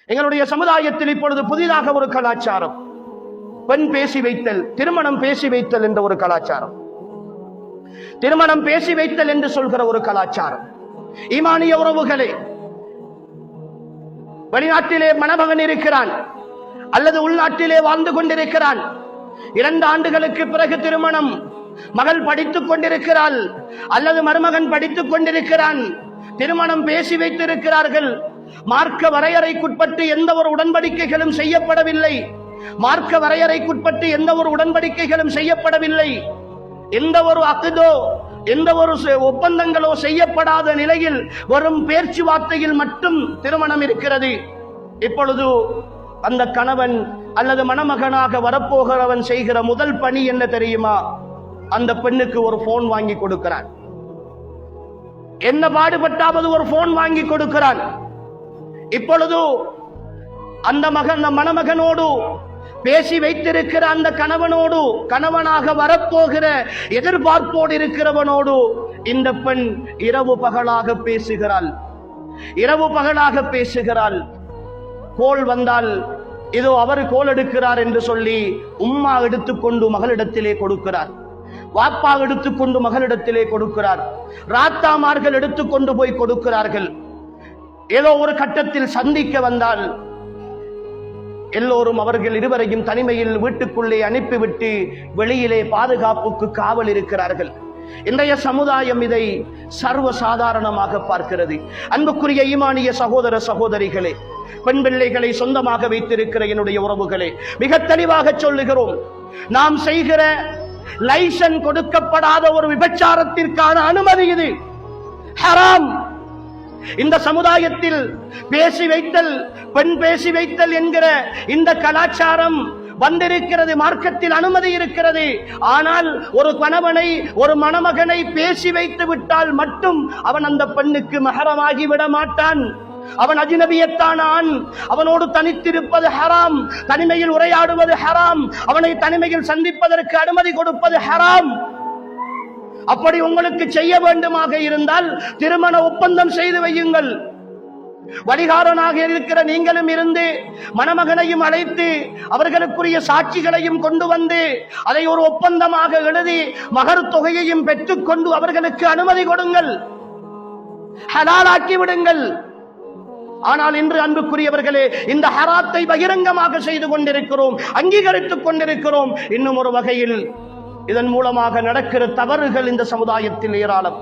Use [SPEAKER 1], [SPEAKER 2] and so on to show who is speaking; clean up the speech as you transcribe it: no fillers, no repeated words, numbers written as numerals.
[SPEAKER 1] எங்களுடைய சமுதாயத்தில் இப்பொழுது புதிதாக ஒரு கலாச்சாரம், பெண் பேசி வைத்தல், திருமணம் பேசி வைத்தல் என்ற ஒரு கலாச்சாரம், திருமணம் பேசி வைத்தல் என்று சொல்கிற ஒரு கலாச்சாரம். ஈமானிய உறவுகளே, வெளிநாட்டிலே மணமகன் இருக்கிறான் அல்லது உள்நாட்டிலே வாழ்ந்து கொண்டிருக்கிறான், 2 ஆண்டுகளுக்கு பிறகு திருமணம், மகள் படித்துக் கொண்டிருக்கிறாள் அல்லது மருமகன் படித்துக் கொண்டிருக்கிறான், திருமணம் பேசி வைத்திருக்கிறார்கள். மார்க்க வரையறைக்குட்பட்டு எந்த ஒரு உடன்படிக்கைகளும் செய்யப்படவில்லை, மார்க்க வரையறைக்குட்பட்டு எந்த ஒரு உடன்படிக்கைகளும் செய்யப்படவில்லை, எந்த ஒரு அக்தோ, எந்த ஒரு ஒப்பந்தங்களோ செய்யப்படாத நிலையில் வரும் பேச்சுவார்த்தையில் மட்டும் திருமணம் இருக்கிறது. இப்பொழுது அந்த கணவன் அல்லது மணமகனாக வரப்போகிறவன் செய்கிற முதல் பணி என்ன தெரியுமா? அந்த பெண்ணுக்கு ஒரு போன் வாங்கி கொடுக்கிறான். என்ன பாடுபட்டாவது ஒரு போன் வாங்கி கொடுக்கிறான். இப்பொழுது அந்த மணமகனோடு பேசி வைத்திருக்கிற அந்த கணவனோடு, கணவனாக வரப்போகிற எதிர்பார்ப்போடு இருக்கிறவனோடு இந்த பெண் இரவு பகலாக பேசுகிறாள், இரவு பகலாக பேசுகிறாள். கோல் வந்தால் இதோ அவர் கோல் எடுக்கிறார் என்று சொல்லி உம்மா எடுத்துக்கொண்டு மகளிடத்திலே கொடுக்கிறார், வாப்பா எடுத்துக்கொண்டு மகளிடத்திலே கொடுக்கிறார், ராத்தாமார்கள் எடுத்துக்கொண்டு போய் கொடுக்கிறார்கள். ஏதோ ஒரு கட்டத்தில் சந்திக்க வந்தால் எல்லோரும் அவர்கள் இருவரையும் தனிமையில் வீட்டுக்குள்ளே அனுப்பிவிட்டு வெளியிலே பாதுகாப்புக்கு காவல் இருக்கிறார்கள். இன்றைய சமுதாயம் இதை சர்வ சாதாரணமாக பார்க்கிறது. அன்புக்குரிய ஈமானிய சகோதர சகோதரிகளே, பெண் பிள்ளைகளை சொந்தமாக வைத்திருக்கிற என்னுடைய உறவுகளே, மிக தெளிவாக சொல்லுகிறோம், நாம் செய்கிற லைசன்ஸ் கொடுக்கப்படாத ஒரு விபச்சாரத்திற்கான அனுமதி இது ஹராம். இந்த சமுதாயத்தில் பேசி வைத்தல், பெண் பேசி வைத்தல் என்கிற இந்த கலாச்சாரம் வந்திருக்கிறது, மார்க்கத்தில் அனுமதி இருக்கிறது. ஆனால் ஒரு கணவனை, ஒரு மணமகனை பேசி வைத்து விட்டால் மட்டும் அவன் அந்த பெண்ணுக்கு மஹரமாகி விட மாட்டான். அவன் அஜ்னபியத்தான ஆண், அவனோடு தனித்திருப்பது ஹராம், தனிமையில் உரையாடுவது ஹராம், அவனை தனிமையில் சந்திப்பதற்கு அனுமதி கொடுப்பது ஹராம். அப்படி உங்களுக்கு செய்ய வேண்டுமாக இருந்தால் திருமண ஒப்பந்தம் செய்து வையுங்கள். வழிகாரனாக இருக்கிற நீங்களும் இருந்து மணமகனையும் அழைத்து அவர்களுக்குரிய சாட்சிகளையும் கொண்டு வந்து அதை ஒரு ஒப்பந்தமாக எழுதி மகர் தொகையையும் பெற்றுக்கொண்டு அவர்களுக்கு அனுமதி கொடுங்கள், ஹலாலாக்கி விடுங்கள். ஆனால் இன்று அன்புக்குரியவர்களே, இந்த ஹராத்தை பகிரங்கமாக செய்து கொண்டிருக்கிறோம், அங்கீகரித்துக் கொண்டிருக்கிறோம். இன்னும் ஒரு வகையில் இதன் மூலமாக நடக்கிற தவறுகள் இந்த சமுதாயத்தில் ஏராளம்.